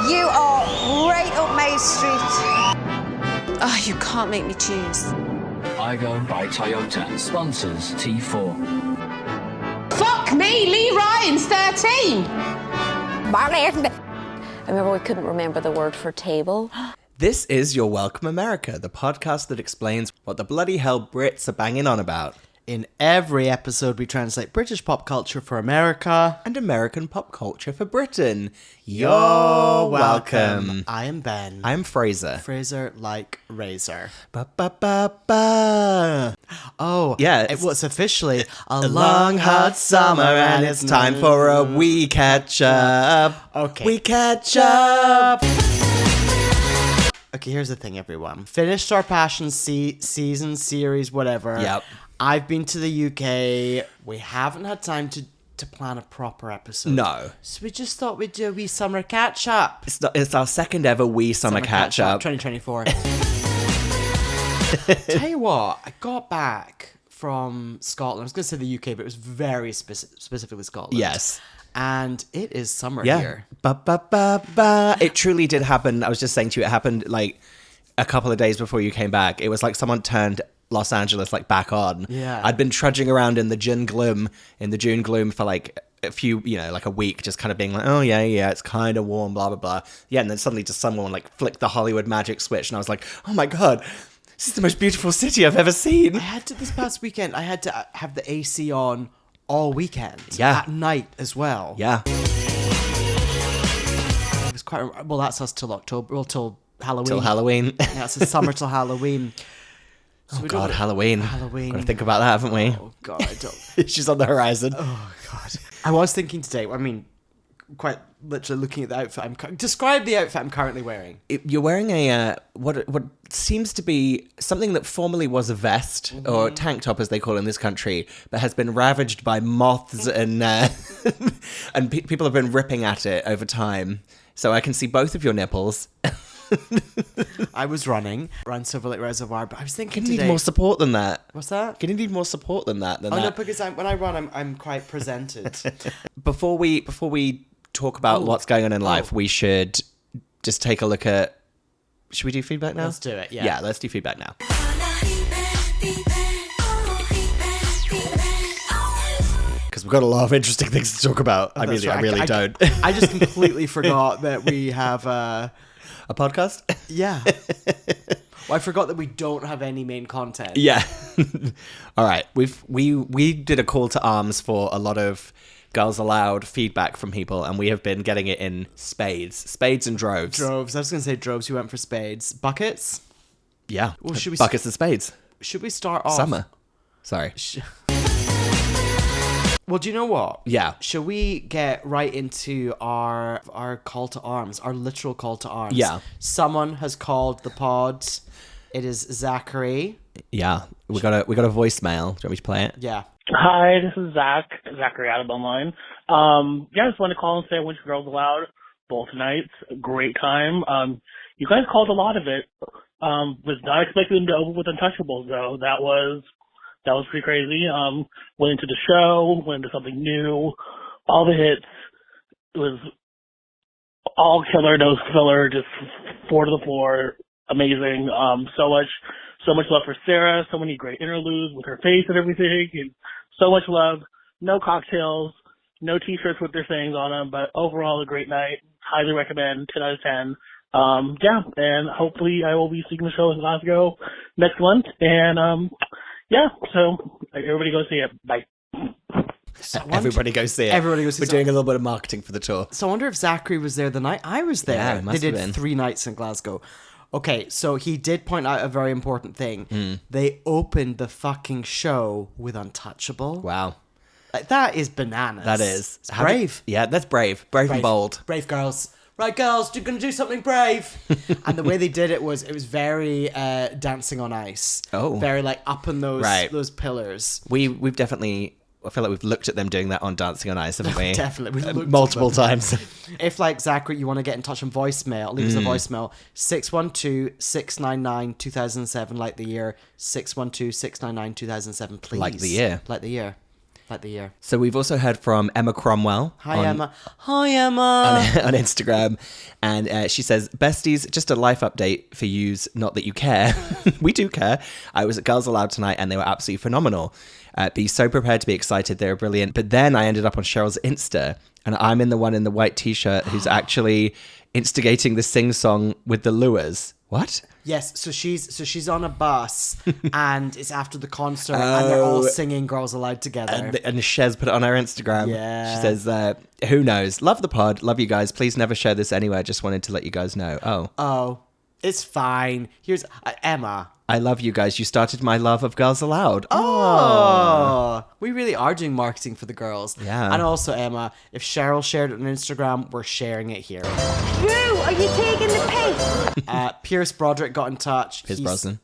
You are right up my street. Oh, you can't make me choose. Igo by Toyota sponsors T4. Fuck me, Lee Ryan's 13. I remember we couldn't remember the word for table. This is Your Welcome America, the podcast that explains what the bloody hell Brits are banging on about. In every episode, we translate British pop culture for America And American pop culture for Britain. You're welcome. I am Ben. I'm Frazer. Frazer like razor. Ba ba ba ba. Oh, Yeah, it was officially A long hot summer and it's time for a we catch up. Okay. We catch up. Okay, here's the thing, everyone. Finished our Passion season, series, whatever. Yep. I've been to the UK. We haven't had time to plan a proper episode. No. So we just thought we'd do a wee summer catch-up. It's our second ever wee summer catch up. 2024. Tell you what, I got back from Scotland. I was going to say the UK, but it was very specifically Scotland. Yes. And it is summer Yeah. here. Ba ba ba ba. It truly did happen. I was just saying to you, it happened like a couple of days before you came back. It was like someone turned Los Angeles like back on. Yeah. I'd been trudging around in the June gloom for like a few, like a week, just kind of being like, oh yeah, it's kind of warm, blah blah blah. Yeah, and then suddenly just someone like flicked the Hollywood magic switch, and I was like, oh my god, this is the most beautiful city I've ever seen. This past weekend, I had to have the AC on all weekend. Yeah. At night as well. Yeah. It was quite, well, that's us till October, well, till Halloween. Till Halloween. Yeah, it's the summer till Halloween. So Oh god, Halloween. Halloween. Gotta think about that, haven't we? Oh god, I don't. She's on the horizon. Oh god. I was thinking today, I mean, quite literally looking at the outfit. Describe the outfit I'm currently wearing. You're wearing a what seems to be something that formerly was a vest or tank top, as they call it in this country, but has been ravaged by moths and and people have been ripping at it over time. So I can see both of your nipples. I was running around Silver Lake Reservoir, but I was thinking Can you today. need more support than that? What's that? Can you need more support than that? No, because when I run, I'm quite presented. Before we talk about what's going on in life, we should just take a look at. Should we do feedback now? Let's do it. Yeah. Yeah, let's do feedback now. Because we've got a lot of interesting things to talk about. I That's really right. don't. I just completely forgot that we have. A podcast? Yeah. Well, I forgot that we don't have any main content. Yeah. All right. We did a call to arms for a lot of Girls Aloud feedback from people, and we have been getting it in spades and droves. Droves. I was going to say droves. You went for spades. Buckets? Yeah. Well, should we Buckets and spades. Should we start off? Summer. Sorry. Well, do you know what? Yeah. Shall we get right into our call to arms, our literal call to arms? Yeah. Someone has called the pod. It is Zachary. Yeah. We got a voicemail. Do you want me to play it? Yeah. Hi, this is Zachary out of Online. I just want to call and say I went to Girls Aloud both nights. Great time. You guys called a lot of it. Was not expecting them to open with Untouchables though. That was pretty crazy. Went into the show, went into something new, all the hits. It was all killer, no filler, just four to the floor. Amazing. So much love for Sarah, so many great interludes with her face and everything, and so much love. No cocktails, no t-shirts with their sayings on them, but overall a great night. Highly recommend, 10 out of 10. And hopefully I will be seeing the show in Glasgow next month. And so everybody go see it. Bye. Everybody go see it. Everybody go see it. We're doing a little bit of marketing for the tour. So I wonder if Zachary was there the night I was there. Yeah, it must they have did been. 3 nights in Glasgow. Okay, so he did point out a very important thing. They opened the fucking show with Untouchable. Wow. Like, that is bananas. That is. It's brave. Yeah, that's brave. Brave and bold. Brave girls. Right, girls, you're going to do something brave. And the way they did it was very Dancing on Ice. Oh. Very, like, up in Right. those pillars. We've definitely... I feel like we've looked at them doing that on Dancing on Ice, haven't we? Definitely. We've looked multiple at them. times. If, like, Zachary, you want to get in touch on voicemail, leave us a voicemail. 612-699-2007, like the year. 612-699-2007, please. Like the year. Like the year. Like the year. So we've also heard from Emma Cromwell. Hi, Emma. Hi, Emma. On Instagram. And she says, besties, just a life update for yous. Not that you care. We do care. I was at Girls Aloud tonight and they were absolutely phenomenal. Be so prepared to be excited. They were brilliant. But then I ended up on Cheryl's Insta and I'm in the one in the white t-shirt who's actually instigating the sing-song with the lures. What? Yes, so she's on a bus and it's after the concert and they're all singing Girls Aloud together. And Shez put it on her Instagram. Yeah. She says, who knows? Love the pod. Love you guys. Please never share this anywhere. Just wanted to let you guys know. Oh, it's fine. Here's Emma. I love you guys. You started my love of Girls Aloud. Oh, we really are doing marketing for the girls. Yeah. And also, Emma, if Cheryl shared it on Instagram, we're sharing it here. Drew, are you taking the piss? Pierce Broderick got in touch. Pierce Brosnan.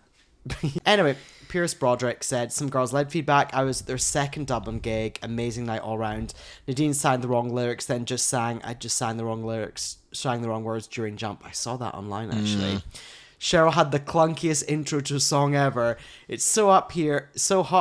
Anyway, Pierce Broderick said, some girls led feedback. I was at their second Dublin gig. Amazing night all round. Nadine sang the wrong lyrics, then I just sang the wrong lyrics, sang the wrong words during Jump. I saw that online, actually. Cheryl had the clunkiest intro to a song ever. It's so hot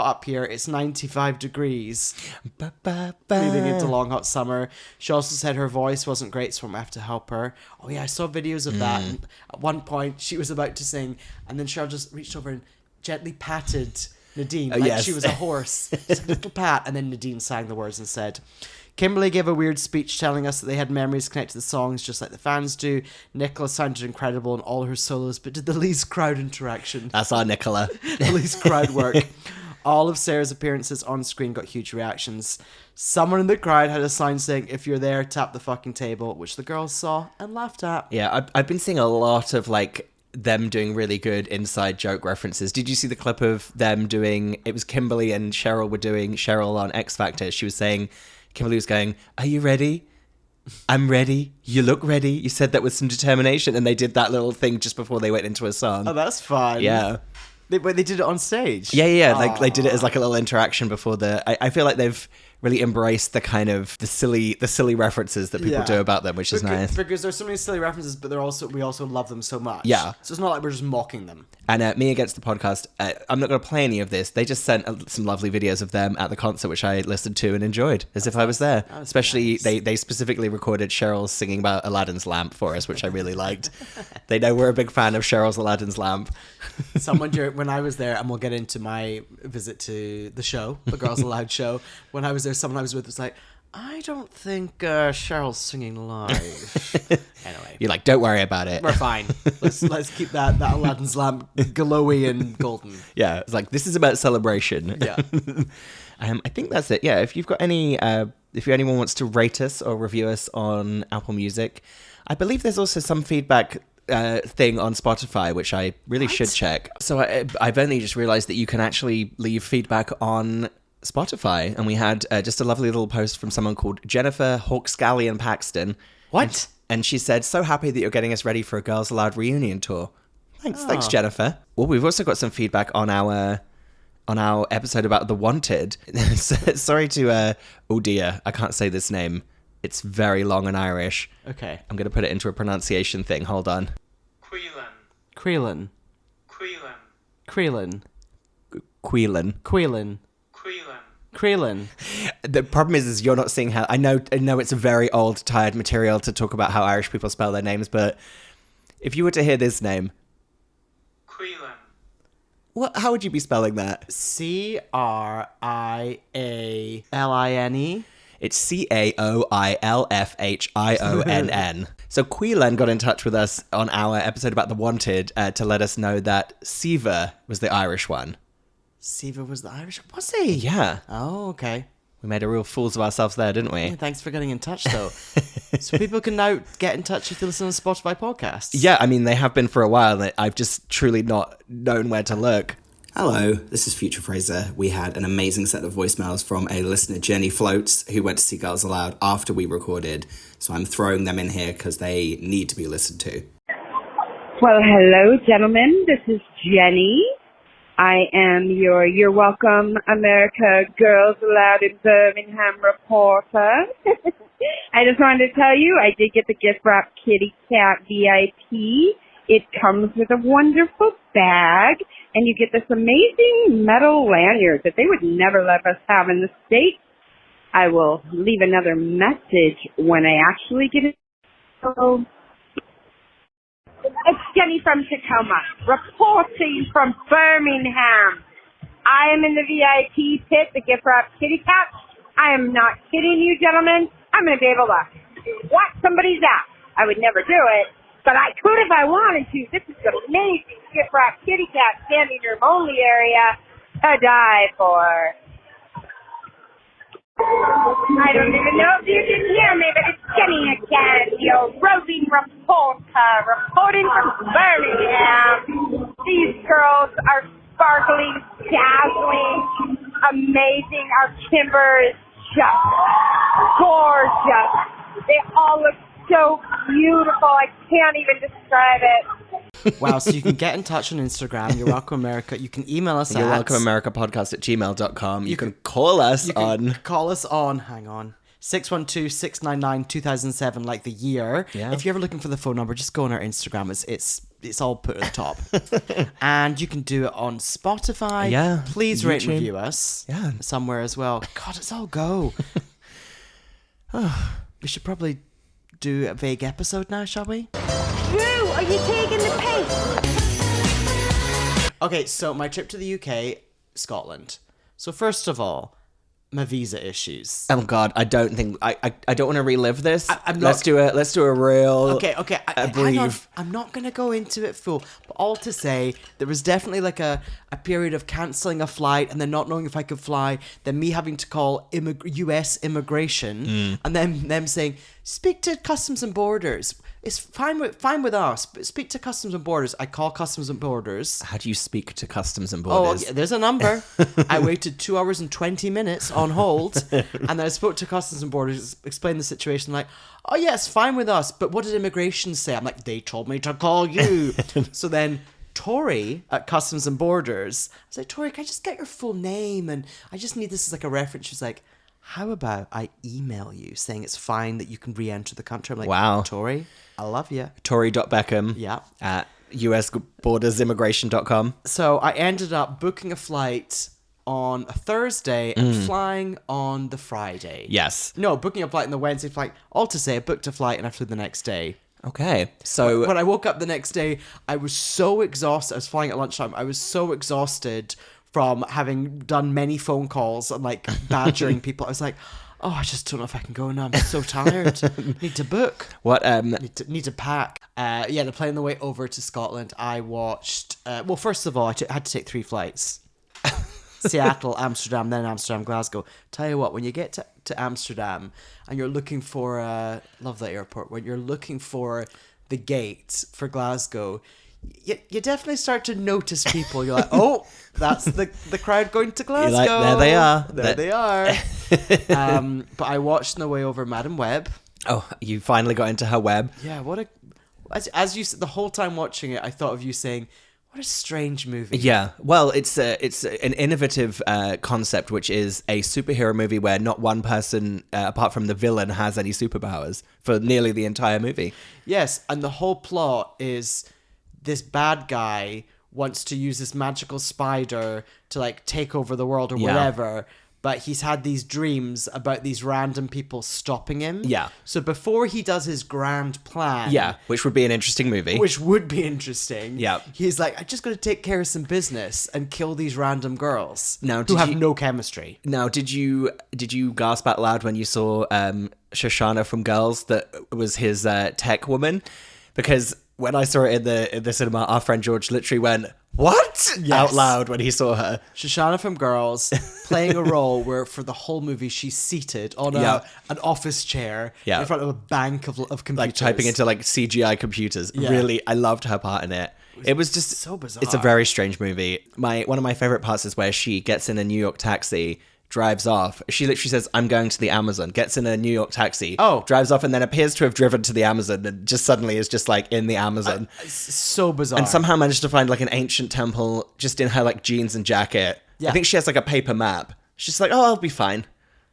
up here, it's 95 degrees. Leading into long hot summer. She also said her voice wasn't great, so I'm going to have to help her. Oh yeah, I saw videos of that. And at one point, she was about to sing, and then Cheryl just reached over and gently patted Nadine like yes. she was a horse. Just a little pat, and then Nadine sang the words and said... Kimberly gave a weird speech telling us that they had memories connected to the songs just like the fans do. Nicola sounded incredible in all her solos, but did the least crowd interaction. That's our Nicola. The least crowd work. All of Sarah's appearances on screen got huge reactions. Someone in the crowd had a sign saying, if you're there, tap the fucking table, which the girls saw and laughed at. Yeah, I've been seeing a lot of them doing really good inside joke references. Did you see the clip of them doing, it was Kimberly and Cheryl were doing Cheryl on X Factor. She was saying, Kimberly was going, are you ready? I'm ready. You look ready. You said that with some determination. And they did that little thing just before they went into a song. Oh, that's fun. Yeah. They did it on stage? Yeah. Like they did it as like a little interaction before I feel like they've really embraced the kind of the silly references that people do about them, which is nice. Because there's so many silly references, but we also love them so much. Yeah. So it's not like we're just mocking them. And Me Against the Podcast, I'm not going to play any of this. They just sent some lovely videos of them at the concert, which I listened to and enjoyed as if I was there. Especially, nice. They specifically recorded Cheryl singing about Aladdin's lamp for us, which I really liked. They know we're a big fan of Cheryl's Aladdin's lamp. When I was there, and we'll get into my visit to the show, the Girls Aloud show, when I was there, someone I was with was like, I don't think Cheryl's singing live. Anyway. You're like, don't worry about it. We're fine. Let's keep that Aladdin's lamp glowy and golden. Yeah, it's like, this is about celebration. Yeah. I think that's it. Yeah, if you've got if anyone wants to rate us or review us on Apple Music, I believe there's also some feedback thing on Spotify, which I really should check. So I've only just realized that you can actually leave feedback on Spotify, and we had just a lovely little post from someone called Jennifer Hawkscallion Paxton. What? And she said, so happy that you're getting us ready for a Girls Aloud reunion tour. Thanks, Jennifer. Well, we've also got some feedback on our episode about The Wanted. Sorry to, oh dear, I can't say this name. It's very long and Irish. Okay. I'm going to put it into a pronunciation thing. Hold on. Quelan. The problem is you're not seeing how... I know it's a very old, tired material to talk about how Irish people spell their names, but if you were to hear this name... How would you be spelling that? Crialline. It's Caoilfhionn. So Quelan got in touch with us on our episode about The Wanted to let us know that Siva was the Irish one. Siva was the Irish? Was he? Yeah. Oh, okay. We made a real fools of ourselves there, didn't we? Yeah, thanks for getting in touch, though. So people can now get in touch if you listen to Spotify podcasts. Yeah, I mean, they have been for a while. And I've just truly not known where to look. Hello, this is Future Frazer. We had an amazing set of voicemails from a listener, Jenny Floats, who went to see Girls Aloud after we recorded. So I'm throwing them in here because they need to be listened to. Well, hello, gentlemen. This is Jenny. I am your You're Welcome America Girls Aloud in Birmingham reporter. I just wanted to tell you, I did get the gift wrap kitty cat VIP. It comes with a wonderful bag, and you get this amazing metal lanyard that they would never let us have in the States. I will leave another message when I actually get it. So, it's Jenny from Tacoma, reporting from Birmingham. I am in the VIP pit, the gift wrap kitty cat. I am not kidding you, gentlemen. I'm going to be able to whack somebody's ass. I would never do it, but I could if I wanted to. This is an amazing gift wrap kitty cat standing room only area to die for. I don't even know if you can hear me, but it's Jenny again, your roving reporter, reporting from Birmingham. These girls are sparkling, dazzling, amazing. Our timber is just gorgeous. They all look so beautiful. I can't even describe it. Wow, so you can get in touch on Instagram, You're Welcome America. You can email us You're at Welcome America podcast at gmail.com. You can call us on, hang on, 612-699-2007, like the year. Yeah. If you're ever looking for the phone number, just go on our Instagram. It's all put at the top. And you can do it on Spotify. Yeah. Please rate and YouTube. review us. Yeah. Somewhere as well. God, it's all go. We should probably do a vague episode now, shall we? Drew, are you taking the pace? Okay, so my trip to the UK, Scotland. So first of all, my visa issues. Oh God, I don't think I don't want to relive this. I'm not- Let's do a real Okay. Hang on. brief. I'm not going to go into it full. But all to say, there was definitely like a period of cancelling a flight and then not knowing if I could fly. Then me having to call US immigration and then them saying, speak to Customs and Borders. It's fine with us, but speak to Customs and Borders. I call Customs and Borders. How do you speak to Customs and Oh, Borders? yeah, there's a number. I waited 2 hours and 20 minutes on hold, and then I spoke to Customs and Borders, explained the situation, like, oh yeah, it's fine with us, but what did immigration say? I'm like, they told me to call you. So then Tori at Customs and Borders, I was like, Tori, can I just get your full name? And I just need this as like a reference. She's like, how about I email you saying it's fine that you can re-enter the country? I'm like, Wow. Tori, I love you. Tori.Beckham Yeah. at usbordersimmigration.com. So I ended up booking a flight on a Thursday and flying on the Friday. Yes. No, booking a flight on the Wednesday flight. All to say, I booked a flight and I flew the next day. Okay. So When I woke up the next day, I was so exhausted. I was flying at lunchtime. I was so exhausted from having done many phone calls and like badgering people. I was like, oh, I just don't know if I can go now. I'm so tired. Need to book. what Need to pack. The plane on the way over to Scotland, I watched. Well, first of all, I had to take 3 flights: Seattle, Amsterdam, then Amsterdam, Glasgow. Tell you what, when you get to Amsterdam and you're looking for, love that airport. When you're looking for the gate for Glasgow, you definitely start to notice people. You're like, oh, that's the crowd going to Glasgow. You're like, there they are. There they are. But I watched on the way over Madam Web. Oh, you finally got into her web. Yeah, what a... As you said, the whole time watching it, I thought of you saying, what a strange movie. Yeah, well, it's an innovative concept, which is a superhero movie where not one person, apart from the villain, has any superpowers for nearly the entire movie. Yes, and the whole plot is this bad guy wants to use this magical spider to like take over the world or Yeah. whatever, but he's had these dreams about these random people stopping him. Yeah. So before he does his grand plan, Yeah, which would be an interesting movie. which would be interesting. Yeah. He's like, I just got to take care of some business and kill these random girls Now, who did have you- no chemistry. Now, did you gasp out loud when you saw Shoshana from Girls that was his tech woman? Because when I saw it in the cinema, our friend George literally went, "What?" out loud when he saw her. Shoshana from Girls playing a role where for the whole movie she's seated on Yeah. an office chair Yeah. in front of a bank of computers. Like typing into like CGI computers. Yeah. Really, I loved her part in it. It was just so bizarre. It's a very strange movie. One of my favorite parts is where she gets in a New York taxi, drives off. She literally says, "I'm going to the Amazon." Gets in a New York taxi, drives off, and then appears to have driven to the Amazon, and just suddenly is just like in the Amazon. It's so bizarre. And somehow managed to find like an ancient temple just in her like jeans and jacket. Yeah. I think she has like a paper map. She's like, "Oh, I'll be fine.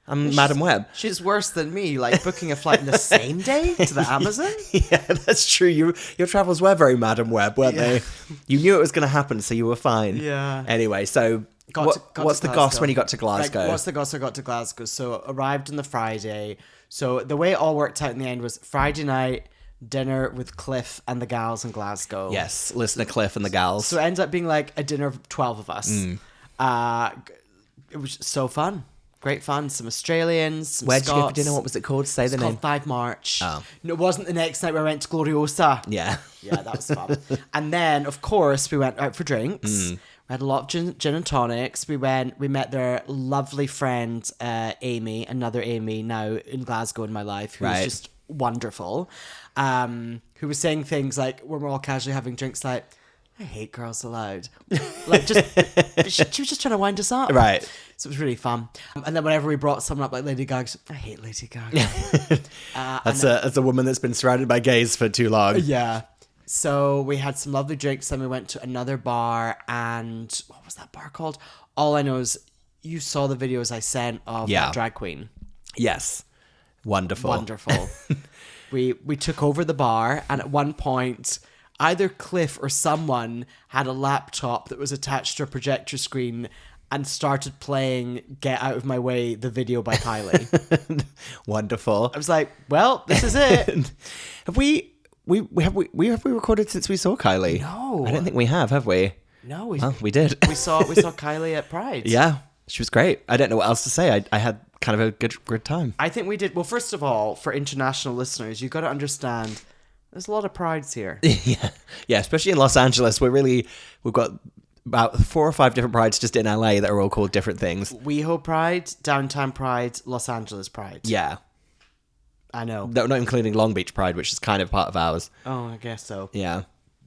I'm Madam Web." She's worse than me, like booking a flight in the same day to the Amazon. Yeah, that's true. Your travels were very Madam Web, weren't they? You knew it was going to happen, so you were fine. Yeah. Anyway, so What's the goss when you got to Glasgow? What's the goss I got to Glasgow? So arrived on the Friday. So the way it all worked out in the end was Friday night, dinner with Cliff and the gals in Glasgow. Yes, listener Cliff and the gals. So it ends up being like a dinner of 12 of us. It was so fun. Great fun. Some Australians, some Where'd you go for Scots. dinner? What was it called? Say the It's name. called 5 March. Oh. No, it wasn't the next night we went to Gloriosa. Yeah. Yeah, that was fun. And then, of course, we went out for drinks. We had a lot of gin and tonics. We met their lovely friend, Amy, another Amy now in Glasgow in my life, who was just wonderful. Who was saying things like, when we're all casually having drinks, like, I hate Girls Aloud. Like, just, she was just trying to wind us up. Right. So it was really fun. And then whenever we brought someone up like Lady Gaga, I hate Lady Gaga. That's a woman that's been surrounded by gays for too long. Yeah. So we had some lovely drinks, then we went to another bar, and what was that bar called? All I know is you saw the videos I sent of that drag queen. Yes. Wonderful. Wonderful. we took over the bar, and at one point, either Cliff or someone had a laptop that was attached to a projector screen and started playing Get Out of My Way, the video by Kylie. Wonderful. I was like, well, this is it. Have we recorded since we saw Kylie? No. I don't think we have we? No, We did. we saw Kylie at Pride. Yeah, she was great. I don't know what else to say. I had kind of a good time. I think we did. Well, first of all, for international listeners, you've got to understand there's a lot of prides here. Yeah, especially in Los Angeles. We've got about 4 or 5 different prides just in LA that are all called different things. WeHo Pride, Downtown Pride, Los Angeles Pride. Yeah. I know. No, not including Long Beach Pride, which is kind of part of ours. Oh, I guess so. Yeah.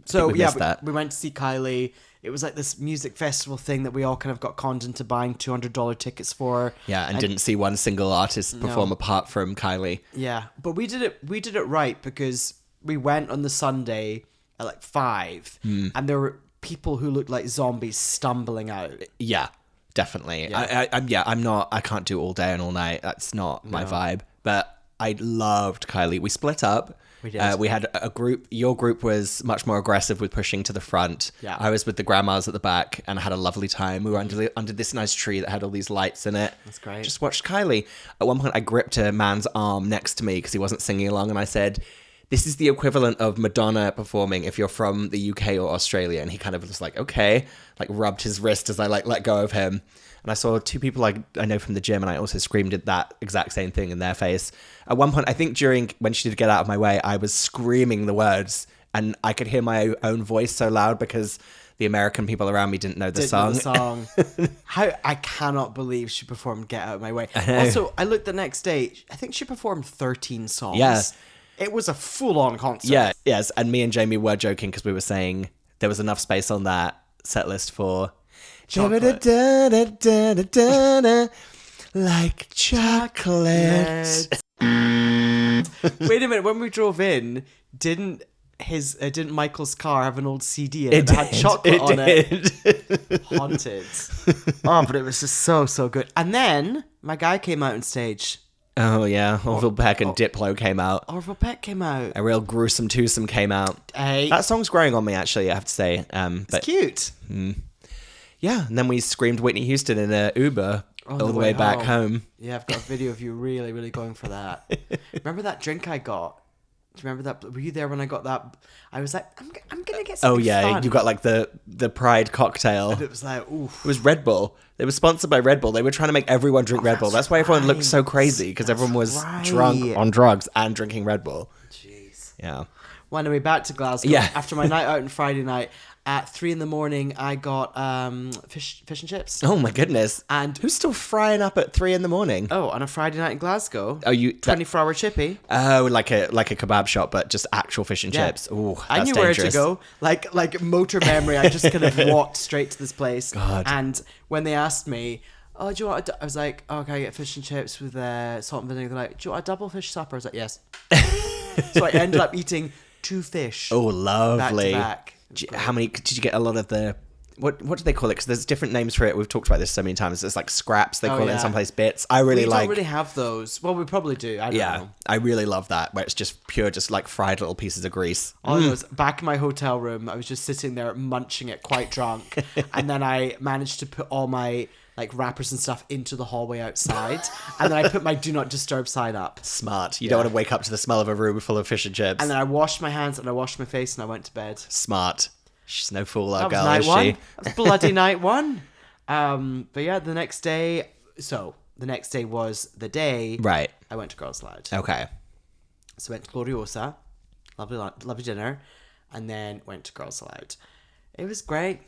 So we missed that. we went to see Kylie. It was like this music festival thing that we all kind of got conned into buying $200 tickets for. Yeah, and didn't see one single artist perform apart from Kylie. Yeah, but we did it right because we went on the Sunday at like 5, and there were people who looked like zombies stumbling out. Yeah, definitely. Yeah. I can't do all day and all night. That's not my vibe. But I loved Kylie. We split up. We did. We had a group. Your group was much more aggressive with pushing to the front. Yeah. I was with the grandmas at the back and had a lovely time. We were under this nice tree that had all these lights in it. That's great. Just watched Kylie. At one point, I gripped a man's arm next to me because he wasn't singing along, and I said, "This is the equivalent of Madonna performing if you're from the UK or Australia." And he kind of was like, okay, like rubbed his wrist as I like let go of him. And I saw 2 people I know from the gym, and I also screamed at that exact same thing in their face. At one point, I think when she did Get Out of My Way, I was screaming the words, and I could hear my own voice so loud because the American people around me didn't know the song. How I cannot believe she performed Get Out of My Way. know. Also, I looked the next day. I think she performed 13 songs. Yeah. It was a full-on concert. Yeah, yes. And me and Jamie were joking because we were saying there was enough space on that set list for Chocolate. like chocolate. Wait a minute. When we drove in, didn't Michael's car have an old CD in it that had chocolate on it? Haunted. Oh, but it was just so good. And then my guy came out on stage. Oh yeah, Orville Peck and Diplo came out. Orville Peck came out. A real gruesome twosome came out. Hey. That song's growing on me, actually, I have to say. It's cute. Yeah, and then we screamed Whitney Houston in an Uber all the way back home. Yeah, I've got a video of you really, really going for that. Remember that drink I got? Do you remember that? Were you there when I got that? I was like, I'm gonna get something fun. You got like the Pride cocktail. And it was like, oof. It was Red Bull. They were sponsored by Red Bull. They were trying to make everyone drink Red Bull. That's why everyone looked so crazy, because everyone was drunk on drugs and drinking Red Bull. Jeez. Yeah. When are we back to Glasgow? Yeah. After my night out on Friday night, at 3 a.m, I got fish and chips. Oh my goodness. And who's still frying up at 3 a.m? Oh, on a Friday night in Glasgow. Oh, 24-hour chippy. Oh, like a kebab shop, but just actual fish and chips. Ooh, that's I knew dangerous. where to go. Like motor memory. I just kind of walked straight to this place. God. And when they asked me, "Oh, do you want?" I was like, "Oh, can I get fish and chips with salt and vinegar?" They're like, "Do you want a double fish supper?" I was like, "Yes." So I ended up eating 2 fish. Oh, lovely. Back to back. How many did you get? A lot of the what do they call it? Because there's different names for it. We've talked about this so many times. It's like scraps. They call it in yeah. some place bits. I really We like. don't really have those. Well, we probably do. I don't know. I really love that where it's just pure, just like fried little pieces of grease. All I know is back in my hotel room, I was just sitting there munching it, quite drunk, and then I managed to put all my like wrappers and stuff into the hallway outside, and then I put my do not disturb sign up. Smart. You don't want to wake up to the smell of a room full of fish and chips. And then I washed my hands and I washed my face and I went to bed. Smart. She's no fool, our That was girl, night is one. she? That was bloody night one. But yeah, the next day. So the next day was the day. Right. I went to Girls Loud. Okay. So I went to Gloriosa, lovely dinner, and then went to Girls Loud. It was great.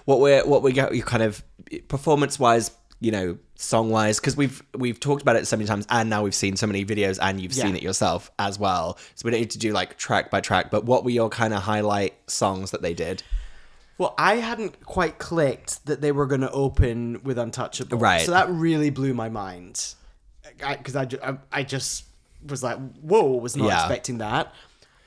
What we got, you kind of performance wise, you know, song wise, because we've talked about it so many times, and now we've seen so many videos, and you've seen it yourself as well. So we don't need to do like track by track. But what were your kind of highlight songs that they did? Well, I hadn't quite clicked that they were going to open with Untouchable. Right. So that really blew my mind. Because I just was like, whoa, was not expecting that.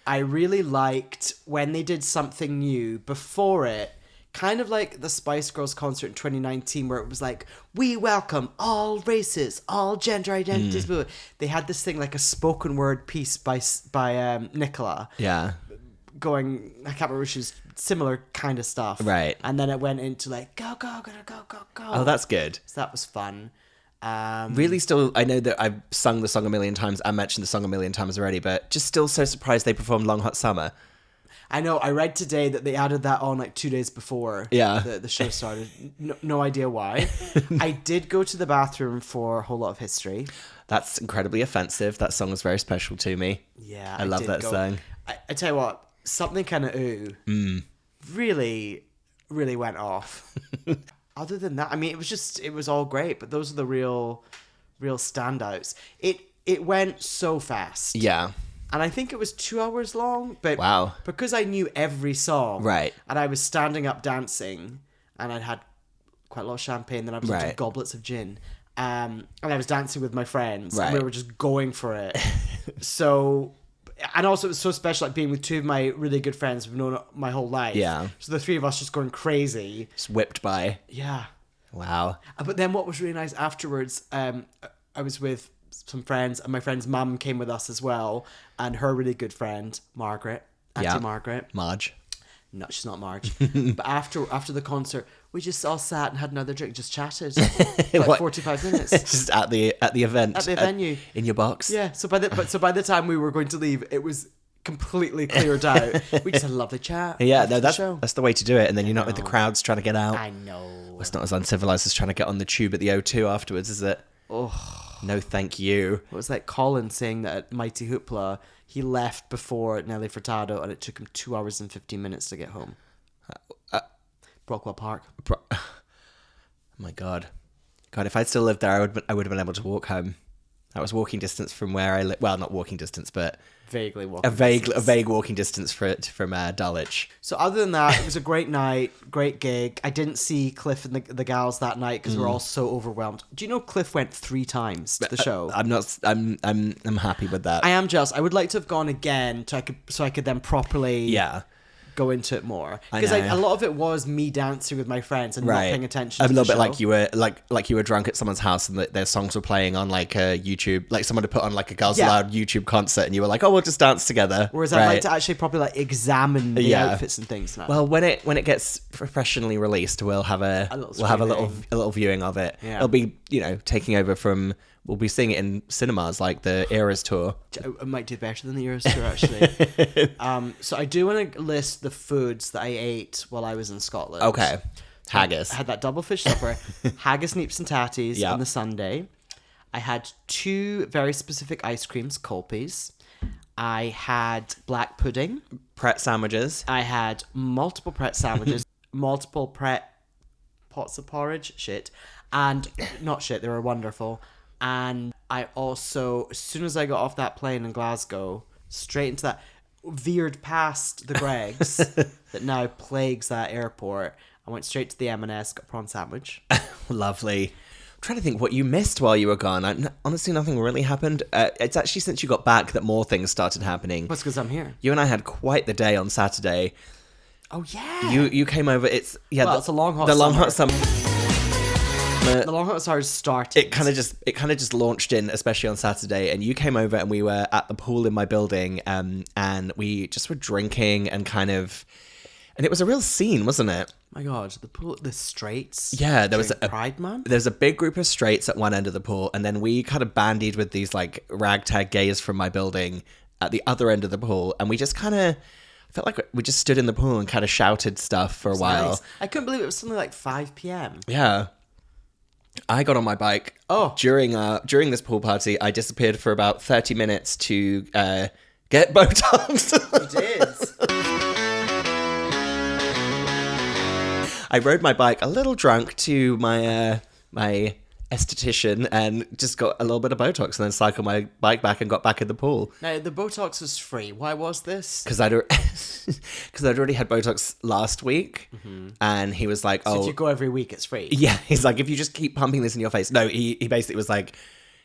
I really liked when they did something new before it, kind of like the Spice Girls concert in 2019, where it was like, we welcome all races, all gender identities. They had this thing like a spoken word piece by Nicola. Yeah. Going, I can't remember, she was similar kind of stuff. Right. And then it went into like, go, go, go, go, go, go. Oh, that's good. So that was fun. Really still, I know that I've sung the song a million times, I mentioned the song a million times already, but just still so surprised they performed Long Hot Summer. I know, I read today that they added that on like 2 days before the show started. No idea why. I did go to the bathroom for a whole lot of history. That's incredibly offensive. That song was very special to me. Yeah, I love did that go. song. I tell you what, Something Kind of Ooh really, really went off. Other than that, I mean, it was all great, but those are the real standouts. It went so fast. Yeah. And I think it was 2 hours long, but Wow. because I knew every song, Right. and I was standing up dancing, and I'd had quite a lot of champagne, then I was into Right. goblets of gin, and I was dancing with my friends, and Right. we were just going for it. So, and also it was so special, like being with two of my really good friends we've known my whole life. Yeah. So the three of us just going crazy. Just whipped by. Yeah. Wow. But then what was really nice afterwards, I was with some friends, and my friend's mum came with us as well, and her really good friend, Margaret, Auntie Margaret. Marge. No, she's not Marge. But after the concert, we just all sat and had another drink, just chatted for like 45 minutes. Just at the event. At the venue. In your box. Yeah, so by the time we were going to leave, it was completely cleared out. We just had a lovely chat. Yeah, after no, the show. that's the way to do it. And then you're not with the crowds trying to get out. I know. It's not as uncivilized as trying to get on the tube at the O2 afterwards, is it? Oh. No, thank you. It was like Colin saying that at Mighty Hoopla, he left before Nelly Furtado, and it took him 2 hours and 15 minutes to get home. Brockwell Park. Oh my God, if I'd still lived there, I would have been able to walk home. That was walking distance from where I live. Well, not walking distance, but Vaguely walking. a vague walking distance from Dulwich. So other than that, it was a great night, great gig. I didn't see Cliff and the gals that night because we're all so overwhelmed. Do you know Cliff went 3 times to the show? I'm not. I'm happy with that. I am jealous. I would like to have gone again so I could then properly go into it more, because a lot of it was me dancing with my friends and not paying attention. A to little the bit show. like you were drunk at someone's house and their songs were playing on like a YouTube, like someone had put on like a Girls Aloud YouTube concert, and you were like, oh, we'll just dance together. Whereas I'd like to actually probably like examine the outfits and things now. Well, when it gets professionally released, we'll have a little viewing of it. Yeah. It'll be taking over from. We'll be seeing it in cinemas, like the Eras tour. I might do better than the Eras tour, actually. So I do want to list the foods that I ate while I was in Scotland. Okay. Haggis. I had that double fish supper, haggis, neeps and tatties Yeah. on the Sunday. I had 2 very specific ice creams, Colpies. I had black pudding. Pret sandwiches. I had multiple Pret sandwiches, multiple Pret pots of porridge, and not shit, they were wonderful. And I also, as soon as I got off that plane in Glasgow, straight into that, veered past the Greggs that now plagues that airport. I went straight to the M&S, got a prawn sandwich. Lovely. I'm trying to think what you missed while you were gone. Honestly, nothing really happened. It's actually since you got back that more things started happening. That's because I'm here. You and I had quite the day on Saturday. Oh yeah. You came over. It's It's a long hot the long summer. hot summer. The long hot summer started. It kind of just launched in, especially on Saturday, and you came over and we were at the pool in my building, and we just were drinking and and it was a real scene, wasn't it? My God, the pool, the straights. Yeah, there was during Pride Month. There's a big group of straights at one end of the pool, and then we kind of bandied with these like ragtag gays from my building at the other end of the pool, and we just kind of felt like we just stood in the pool and kind of shouted stuff for a while. Nice. I couldn't believe it was something like 5 p.m. Yeah. I got on my bike. During this pool party, I disappeared for about 30 minutes to get Botox. You did. I rode my bike a little drunk to my my esthetician and just got a little bit of Botox and then cycled my bike back and got back in the pool. Now, the Botox was free. Why was this? Because I'd already had Botox last week, and he was like, So if you go every week, it's free. Yeah, he's like, if you just keep pumping this in your face. No, he basically was like,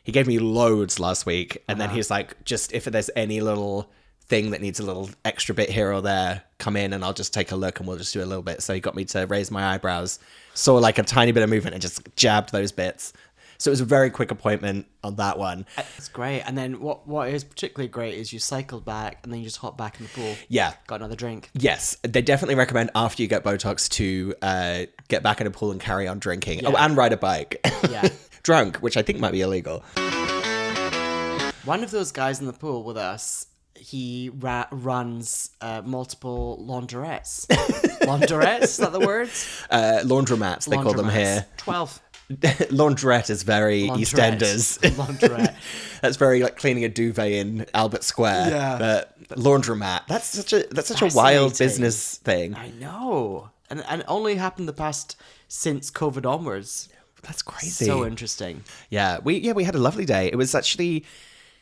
he gave me loads last week, and then he's like, just if there's any little thing that needs a little extra bit here or there, come in and I'll just take a look and we'll just do a little bit. So he got me to raise my eyebrows, saw like a tiny bit of movement and just jabbed those bits. So it was a very quick appointment on that one. It's great. And then what is particularly great is you cycled back and then you just hopped back in the pool. Yeah. Got another drink. Yes. They definitely recommend after you get Botox to get back in a pool and carry on drinking. Yeah. Oh, and ride a bike. Yeah. Drunk, which I think might be illegal. One of those guys in the pool with us, he runs multiple laundrettes. Laundrettes, is that the word? Laundromats, they call them here. 12. Laundrette is very EastEnders. Laundrette. That's very like cleaning a duvet in Albert Square. Yeah. But laundromat, that's such a wild Fascinating. business thing. I know. And it only happened since COVID onwards. That's crazy. So interesting. Yeah, we had a lovely day. It was actually,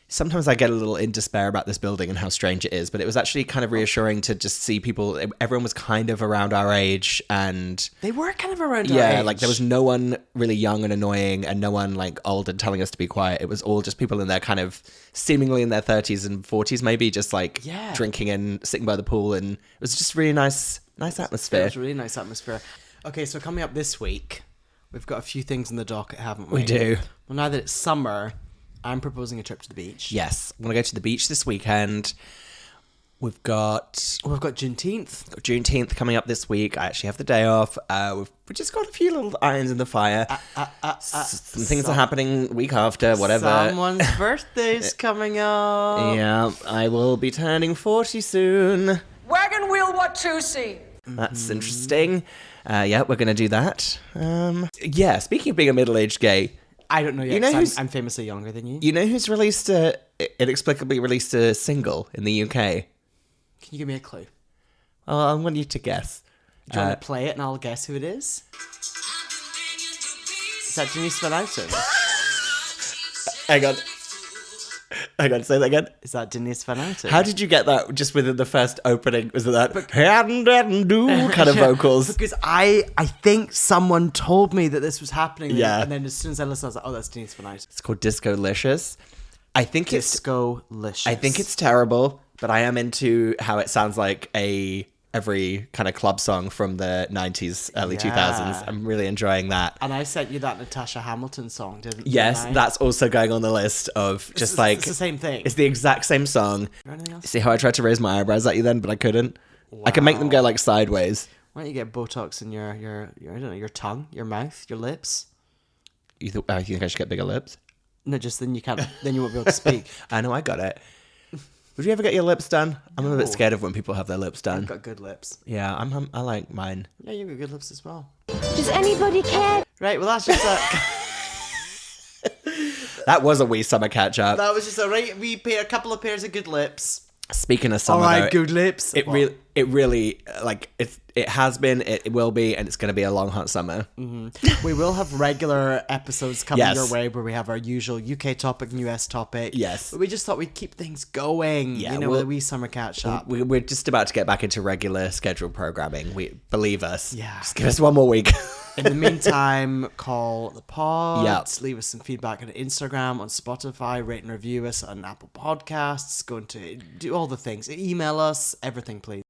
sometimes I get a little in despair about this building and how strange it is, but it was actually kind of reassuring to just see people. Everyone was kind of around our age, and They were kind of around our yeah, age. like there was no one really young and annoying, and no one like old and telling us to be quiet. It was all just people in their kind of seemingly in their 30s and 40s, maybe just like drinking and sitting by the pool, and it was just really nice atmosphere. It was a really nice atmosphere. Okay, so coming up this week, we've got a few things in the docket, haven't we? We do. Well, now that it's summer, I'm proposing a trip to the beach. Yes, I'm gonna go to the beach this weekend. We've got Juneteenth coming up this week. I actually have the day off. We've just got a few little irons in the fire. Some things are happening week after, whatever. Someone's birthday's coming up. Yeah, I will be turning 40 soon. Wagon wheel Watusi. That's interesting. Yeah, we're gonna do that. Yeah, speaking of being a middle-aged gay, I don't know yet. You know 'cause who's- I'm famously younger than you. you know who's inexplicably released a single in the UK? Can you give me a clue? Well, I want you to guess. Do you want to play it and I'll guess who it is? Is that Denise Van Outen? Hang on, say that again. Is that Denise Van Outen? How did you get that just within the first opening? Was it that do kind of vocals? Because I think someone told me that this was happening. Yeah. And then as soon as I listened, I was like, oh, that's Denise Van Outen. It's called Disco-licious. I think Disco-licious. I think it's terrible, but I am into how it sounds like every kind of club song from the 90s, early 2000s. I'm really enjoying that. And I sent you that Natasha Hamilton song, didn't Yes, I? that's also going on the list of just It's the same thing. It's the exact same song. Anything else? See how I tried to raise my eyebrows at you then, but I couldn't? I can make them go like sideways. Why don't you get Botox in your I don't know, your tongue, your mouth, your lips? You think I should get bigger lips? No, just then you can't. Then you won't be able to speak. I know, I got it. Would you ever get your lips done? I'm a bit scared of when people have their lips done. I've got good lips. Yeah, I like mine. Yeah, you've got good lips as well. Does anybody care? Right, well that's just That was a wee summer catch up. that was just a right. We paid a couple of pairs of good lips. Speaking of summer, All right, though, good lips. It really like it has been, it will be, and it's going to be a long hot summer. We will have regular episodes coming Yes. your way where we have our usual UK topic and US topic. Yes. But we just thought we'd keep things going. Yeah, you know, with a wee summer catch up. We're just about to get back into regular scheduled programming. Believe us. Yeah. Just give us one more week. In the meantime, call the pod. Yeah. Leave us some feedback on Instagram, on Spotify, rate and review us on Apple Podcasts. Go into do all the things. Email us, everything, please.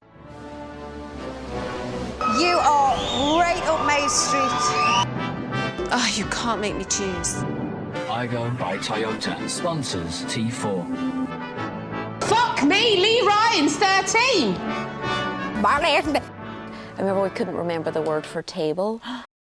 You are right up my street. Oh, you can't make me choose. Igo by Toyota sponsors T4. Fuck me, Lee Ryan's 13. I remember we couldn't remember the word for table.